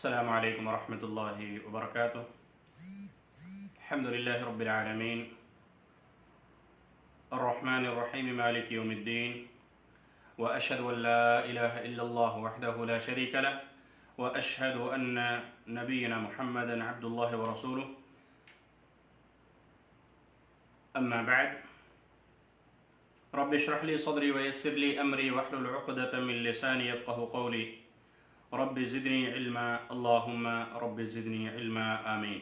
السلام علیکم ورحمۃ اللہ وبرکاتہ۔ الحمد للہ رب العالمین الرحمن الرحیم مالک یوم الدین واشہد ان لا الہ الا اللہ وحدہ لا شریک لہ واشہد ان نبینا محمدا عبد اللہ ورسولہ اما بعد رب اشرح لی صدری ویسر لی امری واحلل عقدۃ من لسانی یفقهوا قولی رب زدنی علما اللہم رب زدنی علما آمین۔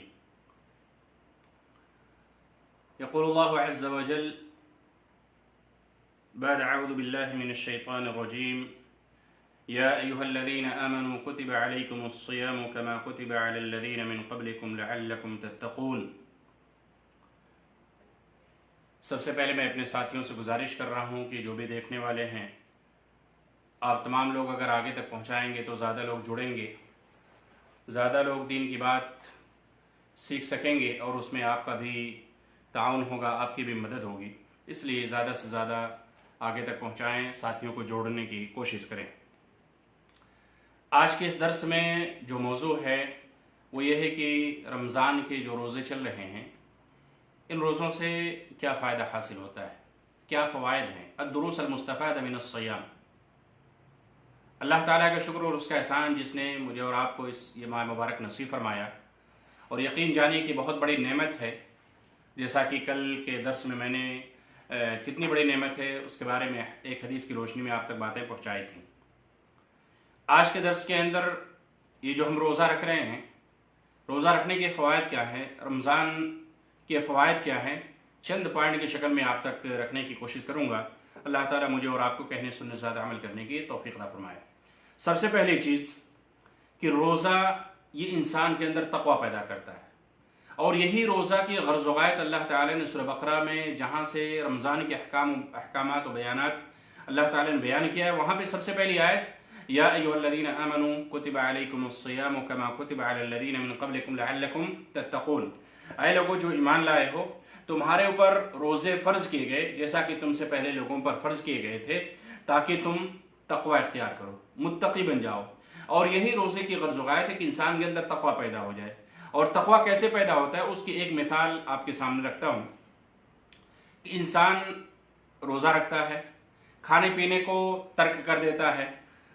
یقول اللہ عز وجل بعد اعوذ باللہ من الشیطان الرجیم یا ایہا الذین آمنوا کتب علیکم الصیام کما کتب علی الذین من قبلکم لعلکم تتقون۔ سب سے پہلے میں اپنے ساتھیوں سے گزارش کر رہا ہوں کہ جو بھی دیکھنے والے ہیں، آپ تمام لوگ اگر آگے تک پہنچائیں گے تو زیادہ لوگ جڑیں گے، زیادہ لوگ دین کی بات سیکھ سکیں گے اور اس میں آپ کا بھی تعاون ہوگا، آپ کی بھی مدد ہوگی۔ اس لیے زیادہ سے زیادہ آگے تک پہنچائیں، ساتھیوں کو جوڑنے کی کوشش کریں۔ آج کے اس درس میں جو موضوع ہے وہ یہ ہے کہ رمضان کے جو روزے چل رہے ہیں، ان روزوں سے کیا فائدہ حاصل ہوتا ہے، کیا فوائد ہیں، الدروس المستفادہ من الصیام۔ اللہ تعالیٰ کا شکر اور اس کا احسان جس نے مجھے اور آپ کو یہ ماہ مبارک نصیب فرمایا، اور یقین جانیے کہ بہت بڑی نعمت ہے، جیسا کہ کل کے درس میں نے کتنی بڑی نعمت ہے اس کے بارے میں ایک حدیث کی روشنی میں آپ تک باتیں پہنچائی تھیں۔ آج کے درس کے اندر یہ جو ہم روزہ رکھ رہے ہیں، روزہ رکھنے کے فوائد کیا ہیں، رمضان کے فوائد کیا ہیں، چند پوائنٹ کی شکل میں آپ تک رکھنے کی کوشش کروں گا۔ اللہ تعالیٰ مجھے اور آپ کو کہنے سننے زیادہ عمل کرنے کی توفیق عطا فرمائے۔ سب سے پہلی چیز کہ روزہ یہ انسان کے اندر تقوی پیدا کرتا ہے، اور یہی روزہ کی غرض و غایت اللہ تعالیٰ نے سورہ بقرہ میں جہاں سے رمضان کے احکامات و بیانات اللہ تعالیٰ نے بیان کیا ہے، وہاں پہ سب سے پہلی آیت یا ایھا الذین آمنوا کتب علیکم الصیام کما کتب علی الذین من قبلکم لعلکم تتقون۔ اے لوگو جو ایمان لائے ہو، تمہارے اوپر روزے فرض کیے گئے جیسا کہ تم سے پہلے لوگوں پر فرض کیے گئے تھے، تاکہ تم تقوی اختیار کرو، متقی بن جاؤ۔ اور یہی روزے کی غرض و غایت ہے کہ انسان کے اندر تقوی پیدا ہو جائے۔ اور تقوی کیسے پیدا ہوتا ہے اس کی ایک مثال آپ کے سامنے رکھتا ہوں کہ انسان روزہ رکھتا ہے، کھانے پینے کو ترک کر دیتا ہے،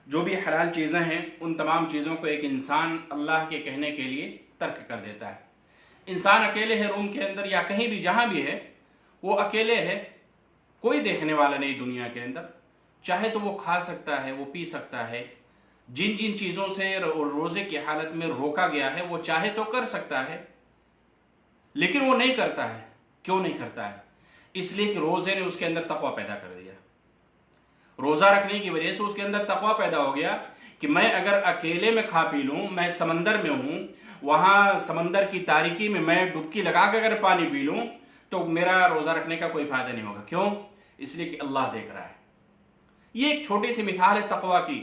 جو بھی حلال چیزیں ہیں ان تمام چیزوں کو ایک انسان اللہ کے کہنے کے لیے ترک کر دیتا ہے۔ انسان اکیلے ہے روم کے اندر یا کہیں بھی جہاں بھی ہے، وہ اکیلے ہے، کوئی دیکھنے والا نہیں دنیا کے اندر، چاہے تو وہ کھا سکتا ہے، وہ پی سکتا ہے، جن جن چیزوں سے روزے کی حالت میں روکا گیا ہے وہ چاہے تو کر سکتا ہے، لیکن وہ نہیں کرتا ہے۔ کیوں نہیں کرتا ہے؟ اس لیے کہ روزے نے اس کے اندر تقوی پیدا کر دیا۔ روزہ رکھنے کی وجہ سے اس کے اندر تقوی پیدا ہو گیا کہ میں اگر اکیلے میں کھا پی لوں، میں سمندر میں ہوں، وہاں سمندر کی تاریکی میں میں ڈبکی لگا کے اگر پانی پی لوں تو میرا روزہ رکھنے کا کوئی فائدہ نہیں ہوگا۔ کیوں؟ اس لیے کہ اللہ دیکھ رہا ہے۔ یہ ایک چھوٹی سی مثال ہے تقوی کی،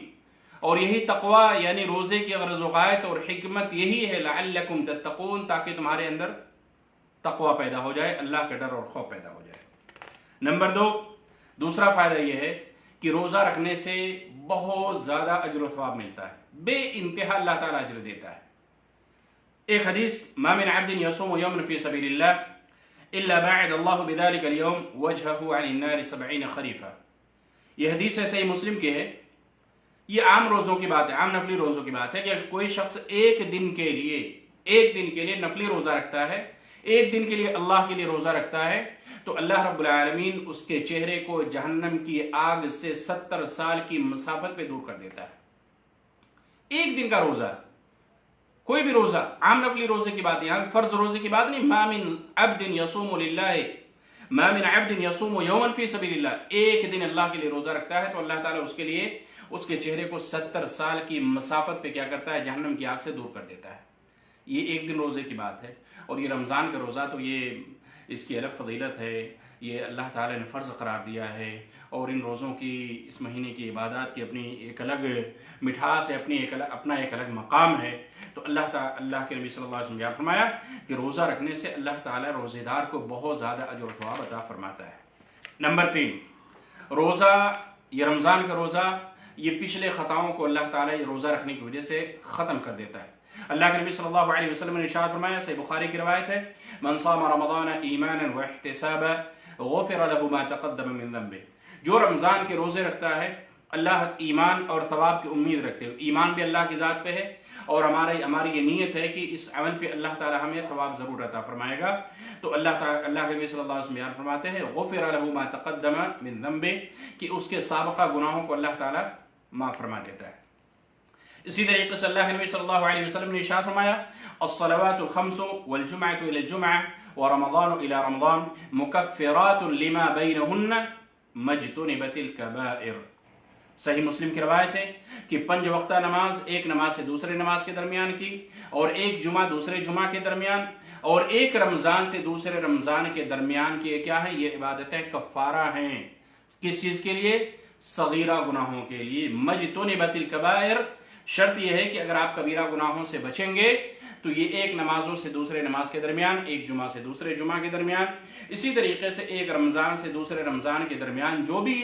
اور یہی تقوی یعنی روزے کی غرض و غایت اور حکمت یہی ہے لعلکم تتقون، تاکہ تمہارے اندر تقوی پیدا ہو جائے، اللہ کا ڈر اور خوف پیدا ہو جائے۔ نمبر دو، دوسرا فائدہ یہ ہے کہ روزہ رکھنے سے بہت زیادہ اجر و ثواب ملتا ہے، بے انتہا اللہ تعالیٰ اجر دیتا ہے۔ ایک حدیث ما من عبد يصوم يوما في سبيل الله الا باعد الله بذلك اليوم وجهه عن النار 70 خريفا۔ یہ حدیث ہے صحیح مسلم کی ہے۔ یہ عام روزوں کی بات ہے، عام نفلی روزوں کی بات ہے کہ کوئی شخص ایک دن کے لیے نفلی روزہ رکھتا ہے، ایک دن کے لیے اللہ کے لیے روزہ رکھتا ہے، تو اللہ رب العالمین اس کے چہرے کو جہنم کی آگ سے 70 سال کی مسافت پہ دور کر دیتا ہے۔ ایک دن کا روزہ، کوئی بھی روزہ، عام نفلی روزے کی بات ہے، یہاں فرض روزے کی بات نہیں۔ ما من عبد يصوم لله ما من عبد يصوم يوما في سبيل الله، ایک دن اللہ کے لیے روزہ رکھتا ہے تو اللہ تعالیٰ اس کے لیے اس کے چہرے کو 70 سال کی مسافت پہ کیا کرتا ہے؟ جہنم کی آگ سے دور کر دیتا ہے۔ یہ ایک دن روزے کی بات ہے۔ اور یہ رمضان کا روزہ تو یہ اس کی الگ فضیلت ہے، یہ اللہ تعالیٰ نے فرض قرار دیا ہے، اور ان روزوں کی، اس مہینے کی عبادات کی اپنی ایک الگ مٹھاس ہے، اپنا ایک الگ مقام ہے۔ تو اللہ کے نبی صلی اللہ علیہ وسلم نے فرمایا کہ روزہ رکھنے سے اللہ تعالیٰ روزے دار کو بہت زیادہ اجر و ثواب عطا فرماتا ہے۔ نمبر 3، روزہ، یہ رمضان کا روزہ یہ پچھلے خطاؤں کو اللہ تعالیٰ یہ روزہ رکھنے کی وجہ سے ختم کر دیتا ہے۔ اللہ کے نبی صلی اللہ علیہ وسلم نے ارشاد فرمایا، صحیح بخاری کی روایت ہے، من صام رمضان ایمانا واحتسابا غفر له ما تقدم من ذنبه، جو رمضان کے روزے رکھتا ہے اللہ ایمان اور ثواب کی امید رکھتے ہوئے، ایمان بھی اللہ کی ذات پہ ہے اور ہماری یہ نیت ہے کہ اس عمل پہ اللہ تعالی ہمیں ثواب ضرور عطا فرمائے گا، تو اللہ کے نبی صلی اللہ علیہ وسلم بیان فرماتے ہیں غفر له ما تقدم من ذنبه، کہ اس کے سابقہ گناہوں کو اللہ تعالی معاف فرما دیتا ہے۔ اسی طریقے سے اللہ کے نبی صلی اللہ علیہ وسلم نے ارشاد فرمایا، الصلوات الخمس والجمعة الى الجمعة ورمضان الى رمضان مکفرات لما بینہن مجتنبت الکبائر۔ صحیح مسلم کی روایت ہے کہ 5 وقتہ نماز ایک نماز سے دوسرے نماز کے درمیان کی، اور ایک جمعہ دوسرے جمعہ کے درمیان، اور ایک رمضان سے دوسرے رمضان کے درمیان کی کیا ہے، یہ عبادتیں کفارہ ہیں۔ کس چیز کے لیے؟ صغیرہ گناہوں کے لیے۔ مجتنبت الکبائر، شرط یہ ہے کہ اگر آپ کبیرہ گناہوں سے بچیں گے تو یہ ایک نمازوں سے دوسرے نماز کے درمیان، ایک جمعہ سے دوسرے جمعہ کے درمیان، اسی طریقے سے ایک رمضان سے دوسرے رمضان کے درمیان جو بھی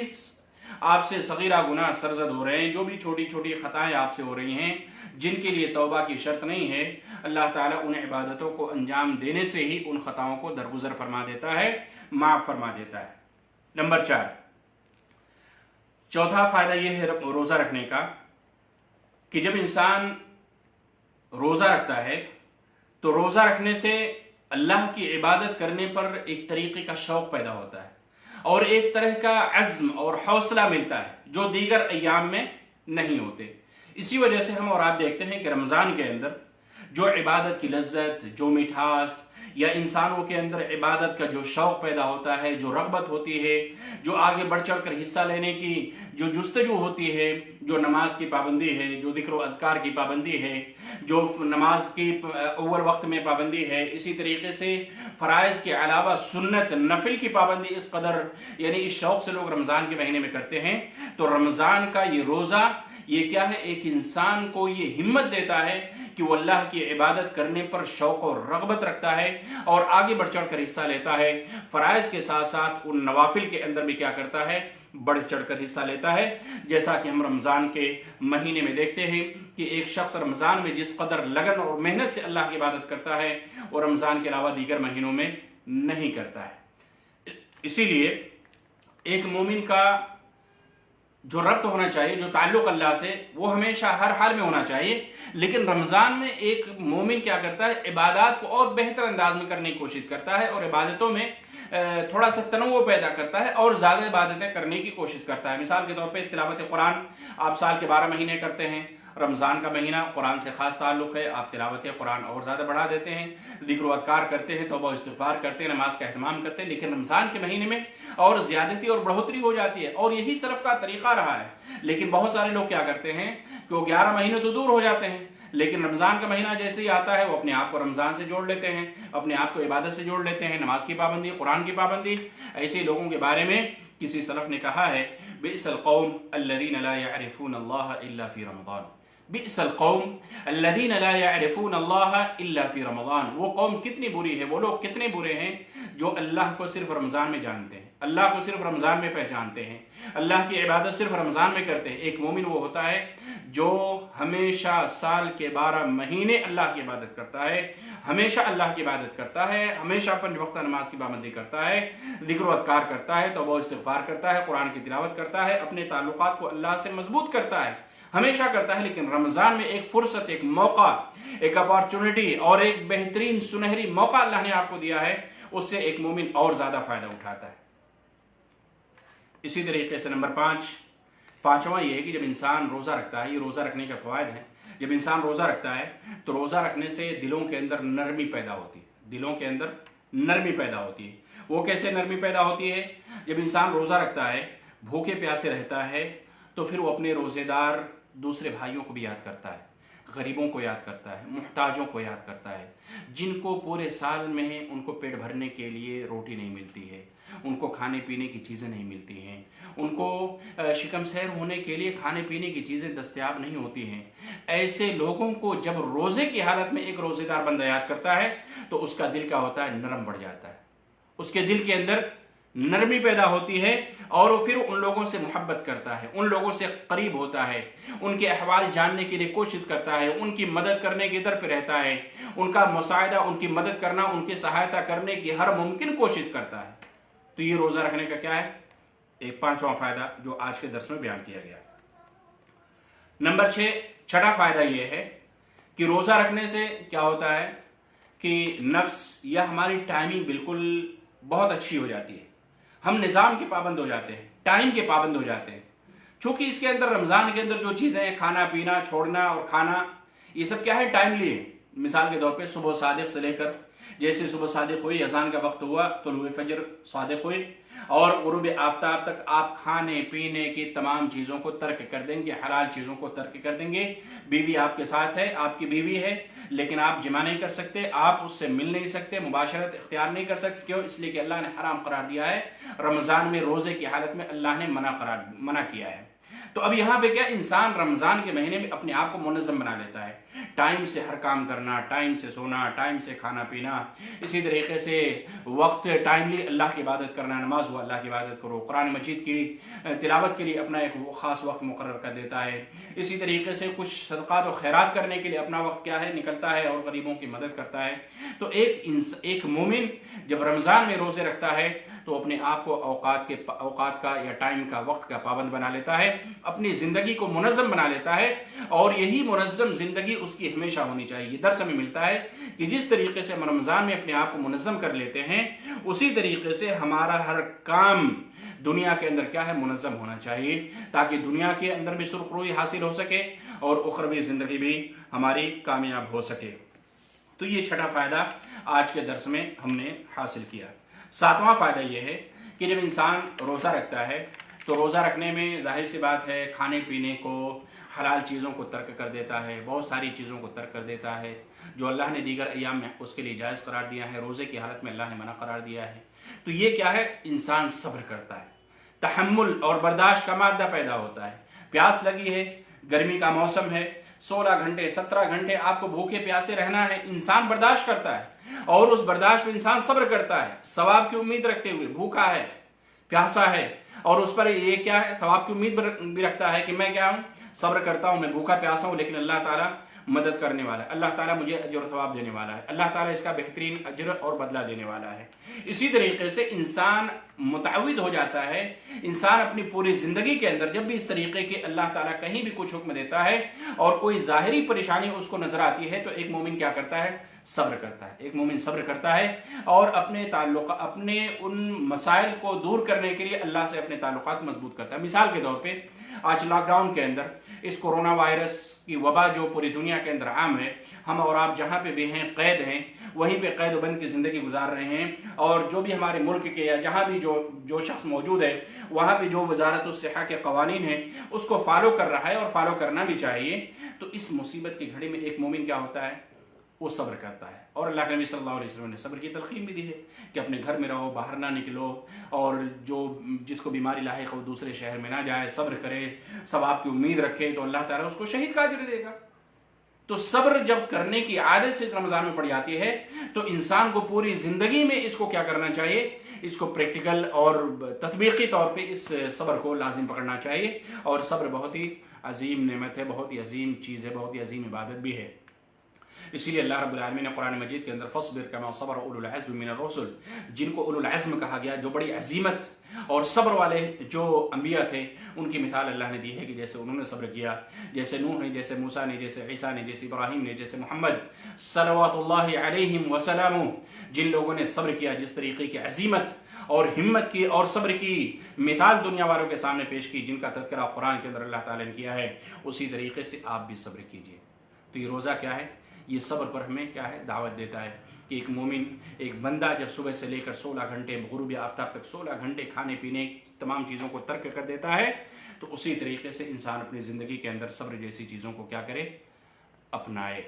آپ سے صغیرہ گناہ سرزد ہو رہے ہیں، جو بھی چھوٹی چھوٹی خطائیں آپ سے ہو رہی ہیں جن کے لیے توبہ کی شرط نہیں ہے، اللہ تعالیٰ ان عبادتوں کو انجام دینے سے ہی ان خطاؤں کو درگزر فرما دیتا ہے، معاف فرما دیتا ہے۔ نمبر 4، چوتھا فائدہ یہ ہے روزہ رکھنے کا کہ جب انسان روزہ رکھتا ہے تو روزہ رکھنے سے اللہ کی عبادت کرنے پر ایک طریقے کا شوق پیدا ہوتا ہے اور ایک طرح کا عزم اور حوصلہ ملتا ہے جو دیگر ایام میں نہیں ہوتے۔ اسی وجہ سے ہم اور آپ دیکھتے ہیں کہ رمضان کے اندر جو عبادت کی لذت، جو مٹھاس، یا انسانوں کے اندر عبادت کا جو شوق پیدا ہوتا ہے، جو رغبت ہوتی ہے، جو آگے بڑھ چڑھ کر حصہ لینے کی جو جستجو ہوتی ہے، جو نماز کی پابندی ہے، جو ذکر و اذکار کی پابندی ہے، جو نماز کی اول وقت میں پابندی ہے، اسی طریقے سے فرائض کے علاوہ سنت نفل کی پابندی اس قدر، یعنی اس شوق سے لوگ رمضان کے مہینے میں کرتے ہیں، تو رمضان کا یہ روزہ یہ کیا ہے، ایک انسان کو یہ ہمت دیتا ہے کہ وہ اللہ کی عبادت کرنے پر شوق اور رغبت رکھتا ہے اور آگے بڑھ چڑھ کر حصہ لیتا ہے، فرائض کے ساتھ ساتھ ان نوافل کے اندر بھی کیا کرتا ہے، بڑھ چڑھ کر حصہ لیتا ہے۔ جیسا کہ ہم رمضان کے مہینے میں دیکھتے ہیں کہ ایک شخص رمضان میں جس قدر لگن اور محنت سے اللہ کی عبادت کرتا ہے وہ رمضان کے علاوہ دیگر مہینوں میں نہیں کرتا ہے۔ اسی لیے ایک مومن کا جو ربط ہونا چاہیے، جو تعلق اللہ سے، وہ ہمیشہ ہر حال میں ہونا چاہیے، لیکن رمضان میں ایک مومن کیا کرتا ہے، عبادات کو اور بہتر انداز میں کرنے کی کوشش کرتا ہے اور عبادتوں میں تھوڑا سا تنوع پیدا کرتا ہے اور زیادہ عبادتیں کرنے کی کوشش کرتا ہے۔ مثال کے طور پہ تلاوت قرآن آپ سال کے 12 مہینے کرتے ہیں، رمضان کا مہینہ قرآن سے خاص تعلق ہے، آپ تلاوت قرآن اور زیادہ بڑھا دیتے ہیں، ذکر و اذکار کرتے ہیں، توبہ و استغفار کرتے ہیں، نماز کا اہتمام کرتے ہیں، لیکن رمضان کے مہینے میں اور زیادتی اور بڑھوتری ہو جاتی ہے، اور یہی سلف کا طریقہ رہا ہے۔ لیکن بہت سارے لوگ کیا کرتے ہیں کہ وہ 11 مہینے تو دور ہو جاتے ہیں، لیکن رمضان کا مہینہ جیسے ہی آتا ہے وہ اپنے آپ کو رمضان سے جوڑ لیتے ہیں، اپنے آپ کو عبادت سے جوڑ لیتے ہیں، نماز کی پابندی، قرآن کی پابندی۔ ایسے لوگوں کے بارے میں کسی سلف نے کہا ہے، بئس القوم الذین لا یعرفون اللہ الا فی رمضان، بئس القوم الذین لا یعرفون اللہ الا فی رمضان۔ وہ قوم کتنی بری ہے، وہ لوگ کتنے برے ہیں جو اللہ کو صرف رمضان میں جانتے ہیں، اللہ کو صرف رمضان میں پہچانتے ہیں، اللہ کی عبادت صرف رمضان میں کرتے ہیں۔ ایک مومن وہ ہوتا ہے جو ہمیشہ سال کے 12 مہینے اللہ کی عبادت کرتا ہے، ہمیشہ اللہ کی عبادت کرتا ہے، ہمیشہ 5 وقتہ نماز کی پابندی کرتا ہے، ذکر و اذکار کرتا ہے، توبہ و استغفار کرتا ہے، قرآن کی تلاوت کرتا ہے، اپنے تعلقات کو اللہ سے مضبوط کرتا ہے، ہمیشہ کرتا ہے۔ لیکن رمضان میں ایک فرصت، ایک موقع، ایک اپارچونٹی اور ایک بہترین سنہری موقع اللہ نے آپ کو دیا ہے، اس سے ایک مومن اور زیادہ فائدہ اٹھاتا ہے۔ اسی طریقے سے نمبر 5واں یہ ہے کہ جب انسان روزہ رکھتا ہے، یہ روزہ رکھنے کے فوائد ہیں، جب انسان روزہ رکھتا ہے تو روزہ رکھنے سے دلوں کے اندر نرمی پیدا ہوتی ہے، دلوں کے اندر نرمی پیدا ہوتی ہے۔ وہ کیسے نرمی پیدا ہوتی ہے؟ جب انسان روزہ رکھتا ہے، بھوکے پیاسے رہتا ہے، تو پھر وہ اپنے روزے دار دوسرے بھائیوں کو بھی یاد کرتا ہے، غریبوں کو یاد کرتا ہے، محتاجوں کو یاد کرتا ہے، جن کو پورے سال میں ان کو پیٹ بھرنے کے لیے روٹی نہیں ملتی ہے، ان کو کھانے پینے کی چیزیں نہیں ملتی ہیں، ان کو شکم سیر ہونے کے لیے کھانے پینے کی چیزیں دستیاب نہیں ہوتی ہیں۔ ایسے لوگوں کو جب روزے کی حالت میں ایک روزے دار بندہ یاد کرتا ہے تو اس کا دل کیا ہوتا ہے، نرم پڑ جاتا ہے، اس کے دل کے اندر نرمی پیدا ہوتی ہے اور وہ پھر ان لوگوں سے محبت کرتا ہے، ان لوگوں سے قریب ہوتا ہے، ان کے احوال جاننے کے لیے کوشش کرتا ہے، ان کی مدد کرنے کی در پہ رہتا ہے، ان کا مساعدہ، ان کی مدد کرنا، ان کی سہایتا کرنے کی ہر ممکن کوشش کرتا ہے۔ تو یہ روزہ رکھنے کا کیا ہے؟ ایک پانچواں فائدہ جو آج کے درس میں بیان کیا گیا۔ نمبر 6، چھٹا فائدہ یہ ہے کہ روزہ رکھنے سے کیا ہوتا ہے کہ نفس یا ہماری ٹائمنگ بالکل بہت اچھی ہو جاتی ہے، ہم نظام کے پابند ہو جاتے ہیں، ٹائم کے پابند ہو جاتے ہیں، چونکہ اس کے اندر رمضان کے اندر جو چیزیں ہیں، کھانا پینا چھوڑنا اور کھانا، یہ سب کیا ہے؟ ٹائملی ہے۔ مثال کے طور پہ صبح صادق سے لے کر، جیسے صبح صادق ہوئی، اذان کا وقت ہوا، طلوع فجر صادق ہوئی اور غروب آفتاب تک آپ کھانے پینے کی تمام چیزوں کو ترک کر دیں گے، حلال چیزوں کو ترک کر دیں گے۔ بیوی آپ کے ساتھ ہے، آپ کی بیوی ہے، لیکن آپ جمع نہیں کر سکتے، آپ اس سے مل نہیں سکتے، مباشرت اختیار نہیں کر سکتے۔ کیوں؟ اس لیے کہ اللہ نے حرام قرار دیا ہے، رمضان میں روزے کی حالت میں اللہ نے منع کیا ہے۔ تو اب یہاں پہ کیا، انسان رمضان کے مہینے میں اپنے آپ کو منظم بنا لیتا ہے، ٹائم سے ہر کام کرنا، ٹائم سے سونا، ٹائم سے کھانا پینا، اسی طریقے سے وقت ٹائملی اللہ کی عبادت کرنا، نماز ہو اللہ کی عبادت کرو، قرآن مجید کی تلاوت کے لیے اپنا ایک خاص وقت مقرر کر دیتا ہے، اسی طریقے سے کچھ صدقات و خیرات کرنے کے لیے اپنا وقت کیا ہے نکلتا ہے اور غریبوں کی مدد کرتا ہے۔ تو ایک مومن جب رمضان میں روزے رکھتا ہے تو اپنے آپ کو اوقات کا یا ٹائم کا، وقت کا پابند بنا لیتا ہے، اپنی زندگی کو منظم بنا لیتا ہے، اور یہی منظم زندگی اس کی ہمیشہ ہونی چاہیے۔ یہ درس ہمیں ملتا ہے کہ جس طریقے سے ہم رمضان میں اپنے آپ کو منظم کر لیتے ہیں، اسی طریقے سے ہمارا ہر کام دنیا کے اندر کیا ہے؟ منظم ہونا چاہیے، تاکہ دنیا کے اندر بھی سرخروئی حاصل ہو سکے اور اخروی زندگی بھی ہماری کامیاب ہو سکے۔ تو یہ چھٹا فائدہ آج کے درس میں ہم نے حاصل کیا۔ ساتواں فائدہ یہ ہے کہ جب انسان روزہ رکھتا ہے تو روزہ رکھنے میں ظاہر سی بات ہے کھانے پینے کو، حلال چیزوں کو ترک کر دیتا ہے، بہت ساری چیزوں کو ترک کر دیتا ہے جو اللہ نے دیگر ایام میں اس کے لیے جائز قرار دیا ہے، روزے کی حالت میں اللہ نے منع قرار دیا ہے۔ تو یہ کیا ہے؟ انسان صبر کرتا ہے، تحمل اور برداشت کا مادہ پیدا ہوتا ہے۔ پیاس لگی ہے، گرمی کا موسم ہے، 16 گھنٹے 17 گھنٹے آپ کو بھوکے پیاسے رہنا ہے، انسان برداشت کرتا ہے، اور اس برداشت میں انسان صبر کرتا ہے، ثواب کی امید رکھتے ہوئے، بھوکا ہے، پیاسا ہے، اور اس پر یہ کیا ہے؟ ثواب کی امید بھی رکھتا ہے کہ میں کیا ہوں؟ صبر کرتا ہوں، میں بھوکا پیاسا ہوں، لیکن اللہ تعالیٰ مدد کرنے والا ہے، اللہ تعالیٰ مجھے اجر و ثواب دینے والا ہے، اللہ تعالیٰ اس کا بہترین اجر اور بدلہ دینے والا ہے۔ اسی طریقے سے انسان متعود ہو جاتا ہے، انسان اپنی پوری زندگی کے اندر جب بھی اس طریقے کے اللہ تعالیٰ کہیں بھی کچھ حکم دیتا ہے اور کوئی ظاہری پریشانی اس کو نظر آتی ہے، تو ایک مومن کیا کرتا ہے؟ صبر کرتا ہے۔ ایک مومن صبر کرتا ہے اور اپنے ان مسائل کو دور کرنے کے لیے اللہ سے اپنے تعلقات مضبوط کرتا ہے۔ مثال کے طور پہ آج لاک ڈاؤن کے اندر اس کورونا وائرس کی وبا جو پوری دنیا کے اندر عام ہے، ہم اور آپ جہاں پہ بھی ہیں قید ہیں، وہیں پہ قید و بند کی زندگی گزار رہے ہیں، اور جو بھی ہمارے ملک کے یا جہاں بھی جو شخص موجود ہے وہاں پہ جو وزارت الصحہ کے قوانین ہیں اس کو فالو کر رہا ہے، اور فالو کرنا بھی چاہیے۔ تو اس مصیبت کی گھڑی میں ایک مومن کیا ہوتا ہے؟ وہ صبر کرتا ہے، اور اللہ کے نبی صلی اللہ علیہ وسلم نے صبر کی تلقین بھی دی ہے کہ اپنے گھر میں رہو، باہر نہ نکلو، اور جس کو بیماری لاحق ہو دوسرے شہر میں نہ جائے، صبر کرے، ثواب کی امید رکھے تو اللہ تعالیٰ اس کو شہید کا اجر دے گا۔ تو صبر جب کرنے کی عادت سے رمضان میں پڑ جاتی ہے تو انسان کو پوری زندگی میں اس کو کیا کرنا چاہیے؟ اس کو پریکٹیکل اور تطبیقی طور پہ اس صبر کو لازم پکڑنا چاہیے، اور صبر بہت ہی عظیم نعمت ہے، بہت ہی عظیم چیز ہے، بہت ہی عظیم عبادت بھی ہے۔ اسی لیے اللہ رب العالمین نے قرآن مجید کے اندر فصبر کما صبر اولو العزم من الرسل، جن کو اولو العزم کہا گیا، جو بڑی عظیمت اور صبر والے جو انبیاء تھے، ان کی مثال اللہ نے دی ہے کہ جیسے انہوں نے صبر کیا، جیسے نوح نے، جیسے موسیٰ نے، جیسے عیسیٰ نے، جیسے ابراہیم نے، جیسے محمد صلوات اللہ علیہم وسلم، جن لوگوں نے صبر کیا، جس طریقے کی عظیمت اور ہمت کی اور صبر کی مثال دنیا والوں کے سامنے پیش کی، جن کا تذکرہ قرآن کے اندر اللہ تعالیٰ نے کیا ہے، اسی طریقے سے آپ بھی صبر کیجئے۔ تو یہ روزہ کیا ہے؟ یہ صبر پر ہمیں کیا ہے؟ دعوت دیتا ہے کہ ایک مومن، ایک بندہ جب صبح سے لے کر 16 گھنٹے غروب آفتاب تک 16 گھنٹے کھانے پینے تمام چیزوں کو ترک کر دیتا ہے، تو اسی طریقے سے انسان اپنی زندگی کے اندر صبر جیسی چیزوں کو کیا کرے؟ اپنائے۔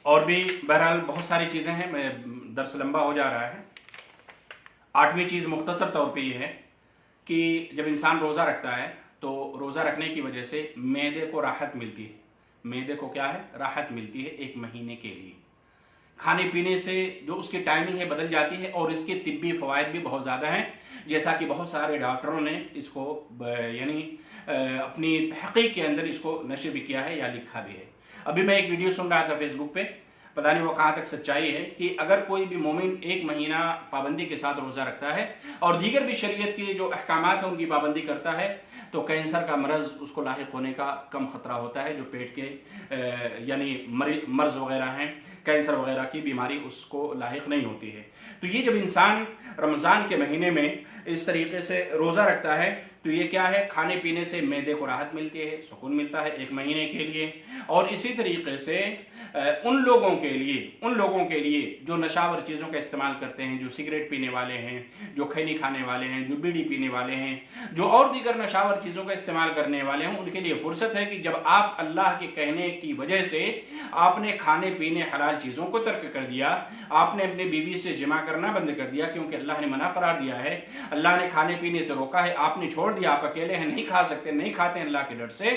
اور بھی بہرحال بہت ساری چیزیں ہیں، میں درس لمبا ہو جا رہا ہے۔ 8ویں چیز مختصر طور پہ یہ ہے کہ جب انسان روزہ رکھتا ہے تو روزہ رکھنے کی وجہ سے معدے کو راحت ملتی ہے۔ معدے کو کیا ہے؟ راحت ملتی ہے ایک مہینے کے لیے، کھانے پینے سے جو اس کی ٹائمنگ ہے بدل جاتی ہے، اور اس کے طبی فوائد بھی بہت زیادہ ہیں، جیسا کہ بہت سارے ڈاکٹروں نے اس کو یعنی اپنی تحقیق کے اندر اس کو نشر بھی کیا ہے یا لکھا بھی ہے۔ ابھی میں ایک ویڈیو سن رہا تھا فیس بک پہ، پتہ نہیں وہ کہاں تک سچائی ہے، کہ اگر کوئی بھی مومن 1 مہینہ پابندی کے ساتھ روزہ رکھتا ہے اور دیگر بھی شریعت کے جو احکامات ہیں ان کی پابندی کرتا ہے، تو کینسر کا مرض اس کو لاحق ہونے کا کم خطرہ ہوتا ہے، جو پیٹ کے یعنی مرض وغیرہ ہیں، کینسر وغیرہ کی بیماری اس کو لاحق نہیں ہوتی ہے۔ تو یہ جب انسان رمضان کے مہینے میں اس طریقے سے روزہ رکھتا ہے تو یہ کیا ہے، کھانے پینے سے معدے کو راحت ملتی ہے، سکون ملتا ہے 1 مہینے کے لیے۔ اور اسی طریقے سے ان لوگوں کے لیے جو نشاور چیزوں کا استعمال کرتے ہیں، جو سگریٹ پینے والے ہیں، جو کھینی کھانے والے ہیں، جو بیڑی پینے والے ہیں، جو اور دیگر نشاور چیزوں کا استعمال کرنے والے ہیں، ان کے لیے فرصت ہے کہ جب آپ اللہ کے کہنے کی وجہ سے آپ نے کھانے پینے حلال چیزوں کو ترک کر دیا، آپ نے اپنی بیوی سے جمع کرنا بند کر دیا کیونکہ اللہ نے منع قرار دیا ہے، اللہ نے کھانے پینے سے روکا ہے، آپ نے چھوڑ دیا، آپ اکیلے ہیں، نہیں کھا سکتے، نہیں کھاتے ہیں اللہ کے ڈر سے،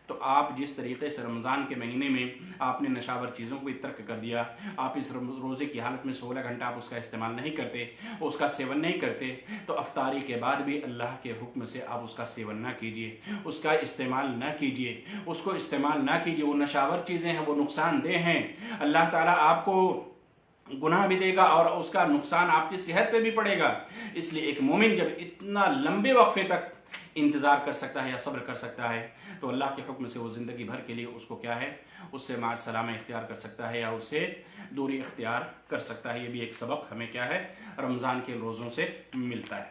تو آپ جس طریقے سے رمضان کے مہینے میں آپ نے نشاور چیزوں کو ترک کر دیا، آپ اس روزے کی حالت میں 16 گھنٹہ آپ اس کا استعمال نہیں کرتے، اس کا سیون نہیں کرتے، تو افطاری کے بعد بھی اللہ کے حکم سے آپ اس کا سیون نہ کیجیے، اس کا استعمال نہ کیجیے، اس کو استعمال نہ کیجیے۔ وہ نشاور چیزیں ہیں، وہ نقصان دہ ہیں، اللہ تعالیٰ آپ کو گناہ بھی دے گا اور اس کا نقصان آپ کی صحت پہ بھی پڑے گا۔ اس لیے ایک مومن جب اتنا لمبے وقفے تک انتظار کر سکتا ہے یا صبر کر سکتا ہے تو اللہ کے حکم سے وہ زندگی بھر کے لیے اس کو کیا ہے، اس سے مع السلامہ اختیار کر سکتا ہے یا اس سے دوری اختیار کر سکتا ہے۔ یہ بھی ایک سبق ہمیں کیا ہے، رمضان کے روزوں سے ملتا ہے۔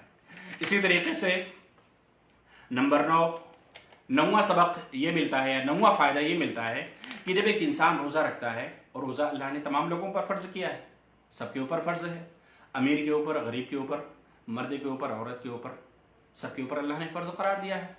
اسی طریقے سے نمبر 9واں سبق یہ ملتا ہے، یا 9واں فائدہ یہ ملتا ہے کہ جب ایک انسان روزہ رکھتا ہے، اور روزہ اللہ نے تمام لوگوں پر فرض کیا ہے، سب کے اوپر فرض ہے، امیر کے اوپر، غریب کے اوپر، مرد کے اوپر، عورت کے اوپر، سب کے اوپر اللہ نے فرض قرار دیا ہے۔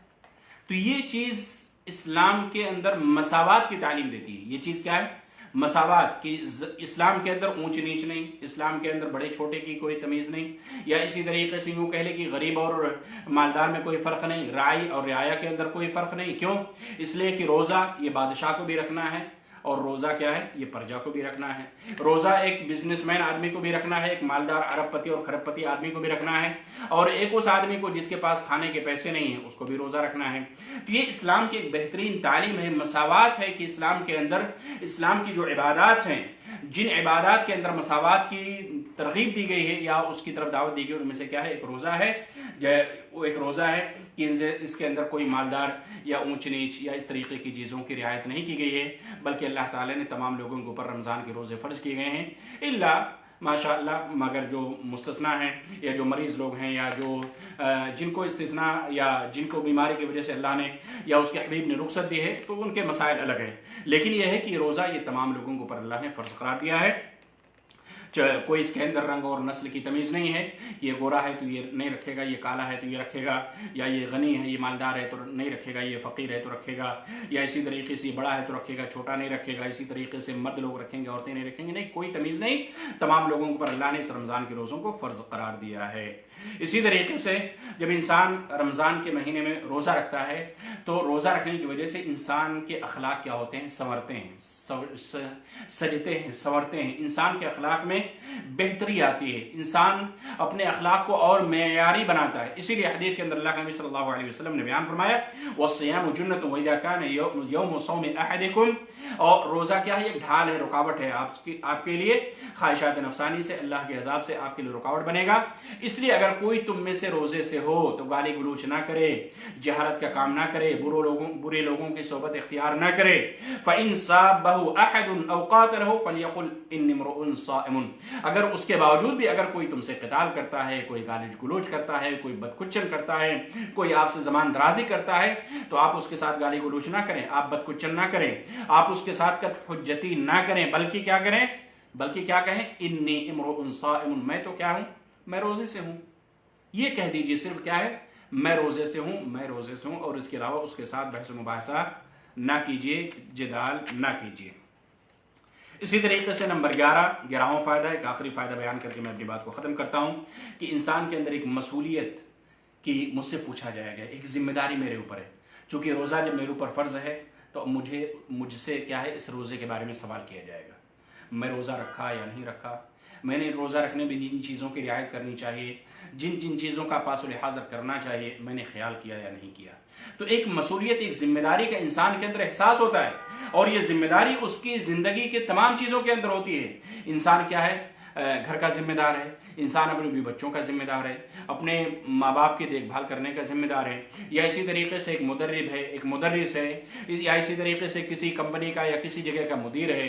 تو یہ چیز اسلام کے اندر مساوات کی تعلیم دیتی ہے۔ یہ چیز کیا ہے؟ مساوات کی۔ اسلام کے اندر اونچ نیچ نہیں، اسلام کے اندر بڑے چھوٹے کی کوئی تمیز نہیں، یا اسی طریقے سے یوں کہہ لے کہ غریب اور مالدار میں کوئی فرق نہیں، راعی اور رعایا کے اندر کوئی فرق نہیں۔ کیوں؟ اس لیے کہ روزہ یہ بادشاہ کو بھی رکھنا ہے، اور روزہ کیا ہے، یہ پرجا کو بھی رکھنا ہے۔ روزہ ایک بزنس مین آدمی کو بھی رکھنا ہے، ایک مالدار ارب پتی اور کھرب پتی آدمی کو بھی رکھنا ہے، اور ایک اس آدمی کو جس کے پاس کھانے کے پیسے نہیں ہیں اس کو بھی روزہ رکھنا ہے۔ تو یہ اسلام کی ایک بہترین تعلیم ہے، مساوات ہے، کہ اسلام کے اندر اسلام کی جو عبادات ہیں، جن عبادات کے اندر مساوات کی ترغیب دی گئی ہے یا اس کی طرف دعوت دی گئی، ان میں سے کیا ہے، ایک روزہ ہے۔ ایک روزہ ہے کہ اس کے اندر کوئی مالدار یا اونچ نیچ یا اس طریقے کی چیزوں کی رعایت نہیں کی گئی ہے، بلکہ اللہ تعالیٰ نے تمام لوگوں کے اوپر رمضان کے روزے فرض کیے گئے ہیں، الا ماشاءاللہ مگر جو مستثنا ہیں یا جو مریض لوگ ہیں یا جو جن کو استثناء یا جن کو بیماری کی وجہ سے اللہ نے یا اس کے حبیب نے رخصت دی ہے تو ان کے مسائل الگ ہیں، لیکن یہ ہے کہ یہ روزہ یہ تمام لوگوں کے اوپر اللہ نے فرض قرار دیا ہے۔ کوئی اس کے اندر رنگ اور نسل کی تمیز نہیں ہے کہ یہ گورا ہے تو یہ نہیں رکھے گا، یہ کالا ہے تو یہ رکھے گا، یا یہ غنی ہے، یہ مالدار ہے تو نہیں رکھے گا، یہ فقیر ہے تو رکھے گا، یا اسی طریقے سے یہ بڑا ہے تو رکھے گا، چھوٹا نہیں رکھے گا، اسی طریقے سے مرد لوگ رکھیں گے، عورتیں نہیں رکھیں گے، نہیں، کوئی تمیز نہیں، تمام لوگوں کے اوپر اللہ نے اس رمضان کے روزوں کو فرض قرار دیا ہے۔ اسی طریقے سے جب انسان رمضان کے مہینے میں روزہ رکھتا ہے تو روزہ رکھنے کی وجہ سے انسان کے اخلاق کیا ہوتے ہیں، سنورتے ہیں، سجتے ہیں، سنورتے ہیں، انسان کے اخلاق میں بہتری آتی ہے، انسان اپنے اخلاق کو اور معیاری بناتا ہے۔ اسی لیے حدیث کے اندر اللہ کے نبی صلی اللہ علیہ وسلم نے بیان فرمایا وَالصِّيَامُ جُنَّةٌ وَإِذَا كَانَ يَوْمُ صَوْمِ أَحَدِكُمْ، اور روزہ کیا ہے، ایک ڈھال ہے، رکاوٹ ہے آپ کے لیے، خواہشات نفسانی سے، اللہ کے عذاب سے آپ کے لیے رکاوٹ بنے گا۔ اس لیے اگر کوئی تم میں سے روزے سے ہو تو گالی گلوچ نہ کرے، جہالت کا کام نہ کرے، برے لوگوں کی صحبت اختیار نہ کرے۔ فَإِن صَابَهُ أَحَدٌ أَوْ قَاتَلَهُ فَلْيَقُلْ إِنِّي امْرُؤٌ صَائِمٌ، اگر اس کے باوجود بھی اگر کوئی تم سے قتال کرتا ہے، کوئی گالی گلوچ کرتا ہے، کوئی بدکچن کرتا ہے، کوئی آپ سے زبان درازی کرتا ہے، تو آپ اس کے ساتھ گالی گلوچ نہ کریں، آپ بدکچن نہ کریں، آپ اس کے ساتھ حجتی نہ کریں، بلکہ کیا کریں، بلکہ کیا کہیں، انی امرؤ صائم، میں تو کیا ہوں، میں روزے سے ہوں، یہ کہہ دیجئے، صرف کیا ہے، میں روزے سے ہوں، میں روزے سے ہوں، اور اس کے علاوہ اس کے ساتھ بحث و مباحثہ نہ کیجئے، جدال نہ کیجئے۔ اسی طریقے سے نمبر 11واں فائدہ، ایک آخری فائدہ بیان کر کے میں اپنی بات کو ختم کرتا ہوں، کہ انسان کے اندر ایک مسئولیت کی مجھ سے پوچھا جائے گا، ایک ذمہ داری میرے اوپر ہے، چونکہ روزہ جب میرے اوپر فرض ہے تو مجھ سے کیا ہے، اس روزے کے بارے میں سوال کیا جائے گا۔ میں روزہ رکھا یا نہیں رکھا، میں نے روزہ رکھنے میں جن چیزوں کی رعایت کرنی چاہیے، جن چیزوں کا پاس حاضر کرنا چاہیے، میں نے خیال کیا یا نہیں کیا۔ تو ایک مسئولیت، ایک ذمہ داری کا انسان کے اندر احساس ہوتا ہے، اور یہ ذمہ داری اس کی زندگی کے تمام چیزوں کے اندر ہوتی ہے۔ انسان کیا ہے؟ گھر کا ذمہ دار ہے، انسان اپنے بھی بچوں کا ذمہ دار ہے، اپنے ماں باپ کی دیکھ بھال کرنے کا ذمہ دار ہے، یا اسی طریقے سے ایک مدرب ہے، ایک مدرس ہے، یا اسی طریقے سے کسی کمپنی کا یا کسی جگہ کا مدیر ہے،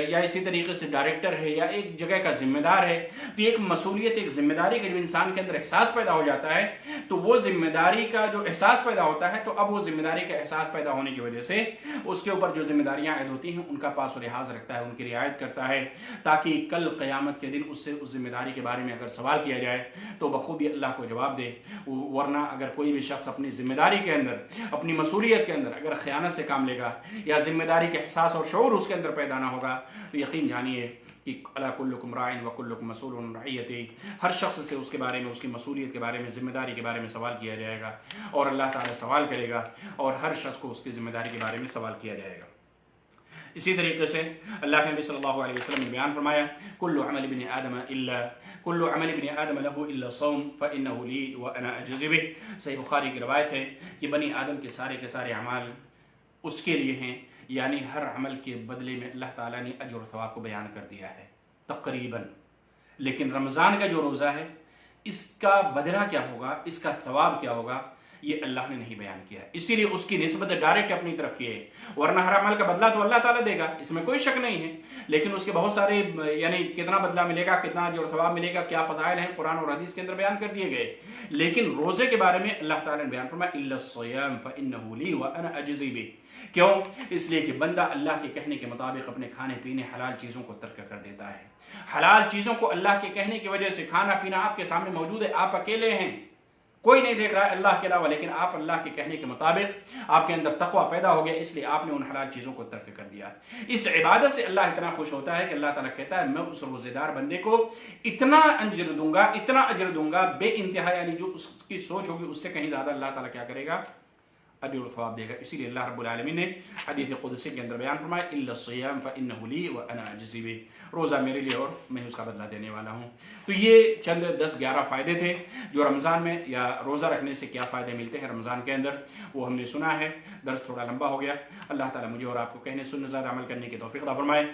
یا اسی طریقے سے ڈائریکٹر ہے، یا ایک جگہ کا ذمہ دار ہے۔ تو ایک مسئولیت، ایک ذمہ داری کا جب انسان کے اندر احساس پیدا ہو جاتا ہے، تو وہ ذمہ داری کا جو احساس پیدا ہوتا ہے، تو اب وہ ذمہ داری کا احساس پیدا ہونے کی وجہ سے اس کے اوپر جو ذمہ داریاں عائد ہوتی ہیں ان کا پاس و لحاظ رکھتا ہے، ان کی رعایت کرتا ہے، تاکہ کل قیامت کے دن اس سے اس ذمہ داری کے بارے میں اگر سوال کیا جائے تو بخوبی اللہ کو جواب دے۔ ورنہ اگر کوئی بھی شخص اپنی ذمہ داری کے اندر، اپنی مسئولیت کے اندر اگر خیانت سے کام لے گا، یا ذمہ داری کے احساس اور شعور اس کے اندر پیدا نہ ہوگا، تو یقین جانیے کہ الا کلکم راع وکلکم مسئول عن رعیتہ، ہر شخص سے اس کے بارے میں، اس کی مسئولیت کے بارے میں، ذمہ داری کے بارے میں سوال کیا جائے گا، اور اللہ تعالیٰ سوال کرے گا، اور ہر شخص کو اس کی ذمہ داری کے بارے میں سوال کیا جائے گا۔ اسی طریقے سے اللہ کے نبی صلی اللہ علیہ وسلم نے بیان فرمایا، کل عمل ابن آدم له الا الصوم فانه لی وانا اجزی بہ۔ صحیح بخاری کی روایت ہے کہ بنی آدم کے سارے اعمال اس کے لیے ہیں، یعنی ہر عمل کے بدلے میں اللہ تعالیٰ نے اجر و ثواب کو بیان کر دیا ہے تقریباً، لیکن رمضان کا جو روزہ ہے اس کا بدلہ کیا ہوگا، اس کا ثواب کیا ہوگا، یہ اللہ نے نہیں بیان کیا، اسی لیے اس کی نسبت ڈائریکٹ اپنی طرف کی ہے۔ ورنہ ہر عمل کا بدلہ تو اللہ تعالیٰ دے گا، اس میں کوئی شک نہیں ہے، لیکن اس کے بہت سارے، یعنی کتنا بدلہ ملے گا، کتنا جو ثواب ملے گا، کیا فضائل ہیں، قرآن اور حدیث کے اندر بیان کر دیے گئے۔ لیکن روزے کے بارے میں اللہ تعالیٰ نے بیان فرمایا الا الصیام فانه لی وانا اجزی بہ۔ کیوں؟ اس لیے کہ بندہ اللہ کے کہنے کے مطابق اپنے کھانے پینے حلال چیزوں کو ترک کر دیتا ہے۔ حلال چیزوں کو اللہ کے کہنے کی وجہ سے کھانا پینا آپ کے سامنے موجود ہے، آپ اکیلے ہیں، کوئی نہیں دیکھ رہا ہے اللہ کے علاوہ، لیکن آپ اللہ کے کہنے کے مطابق آپ کے اندر تقوی پیدا ہو گیا، اس لیے آپ نے ان حلال چیزوں کو ترک کر دیا۔ اس عبادت سے اللہ اتنا خوش ہوتا ہے کہ اللہ تعالیٰ کہتا ہے میں اس روزے دار بندے کو اتنا اجر دوں گا، اتنا اجر دوں گا بے انتہا، یعنی جو اس کی سوچ ہوگی اس سے کہیں زیادہ اللہ تعالیٰ کیا کرے گا، اجر و ثواب دے گا۔ اسی لیے اللہ رب العالمین نے حدیث قدسی کے اندر بیان فرمایا الا الصیام فانه لی وانا اجزی بہ، روزہ میرے لیے اور میں اس کا بدلہ دینے والا ہوں۔ تو یہ چند 10-11 فائدے تھے جو رمضان میں یا روزہ رکھنے سے کیا فائدے ملتے ہیں رمضان کے اندر، وہ ہم نے سنا ہے۔ درس تھوڑا لمبا ہو گیا، اللہ تعالیٰ مجھے اور آپ کو کہنے سننے زیادہ عمل کرنے کی توفیق عطا فرمائے۔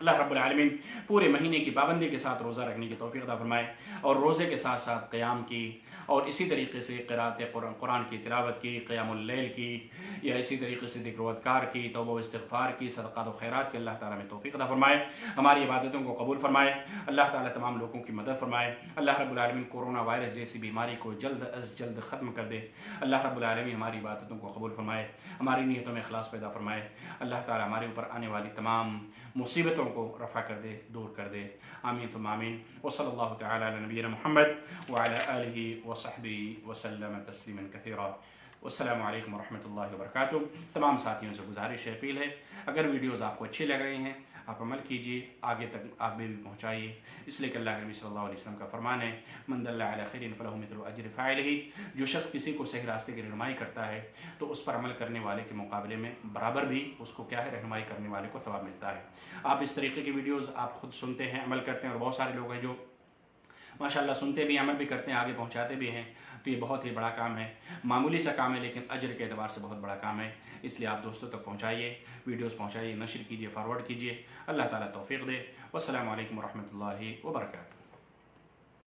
اللہ رب العالمین پورے مہینے کی پابندی کے ساتھ روزہ رکھنے کی توفیق عطا فرمائے، اور روزے کے ساتھ ساتھ قیام کی، اور اسی طریقے سے قرأت قرآن کی تلاوت کی، قیام اللیل کی، یا اسی طریقے سے ذکر و اذکار کی، توبہ و استغفار کی، صدقات و خیرات کی اللہ تعالیٰ میں توفیق عطا فرمائے، ہماری عبادتوں کو قبول فرمائے، اللہ تعالیٰ تمام لوگوں کی مدد فرمائے۔ اللہ رب العالمین کورونا وائرس جیسی بیماری کو جلد از جلد ختم کر دے۔ اللہ رب العالمین ہماری عبادتوں کو قبول فرمائے، ہماری نیتوں میں اخلاص پیدا فرمائے۔ اللہ تعالیٰ ہمارے اوپر آنے والی تمام مصیبتوں کو رفع کر دے، دور کر دے، آمین ثم آمین۔ وصلی اللہ تعالیٰ علی نبینا محمد وعلی آلہ وصحبہ وسلم تسلیما کثیرا۔ والسلام علیکم ورحمۃ اللہ وبرکاتہ۔ تمام ساتھیوں سے گزارش ہے، اپیل ہے، اگر ویڈیوز آپ کو اچھے لگ رہے ہیں آپ عمل کیجیے، آگے تک آگے بھی پہنچائیے، اس لیے کہ اللہ کے نبی صلی اللہ علیہ وسلم کا فرمان ہے من دل علی خیر فلہ مثل اجر فاعلہ، جو شخص کسی کو صحیح راستے کی رہنمائی کرتا ہے تو اس پر عمل کرنے والے کے مقابلے میں برابر بھی اس کو کیا ہے، رہنمائی کرنے والے کو ثواب ملتا ہے۔ آپ اس طریقے کی ویڈیوز آپ خود سنتے ہیں، عمل کرتے ہیں، اور بہت سارے لوگ ہیں جو ماشاءاللہ سنتے بھی، عمل بھی کرتے ہیں، آگے پہنچاتے بھی ہیں، تو یہ بہت ہی بڑا کام ہے، معمولی سا کام ہے لیکن اجر کے اعتبار سے بہت بڑا کام ہے۔ اس لیے آپ دوستوں تک پہنچائیے، ویڈیوز پہنچائیے، نشر کیجیے، فارورڈ کیجیے۔ اللہ تعالیٰ توفیق دے۔ والسلام علیکم ورحمۃ اللہ وبرکاتہ۔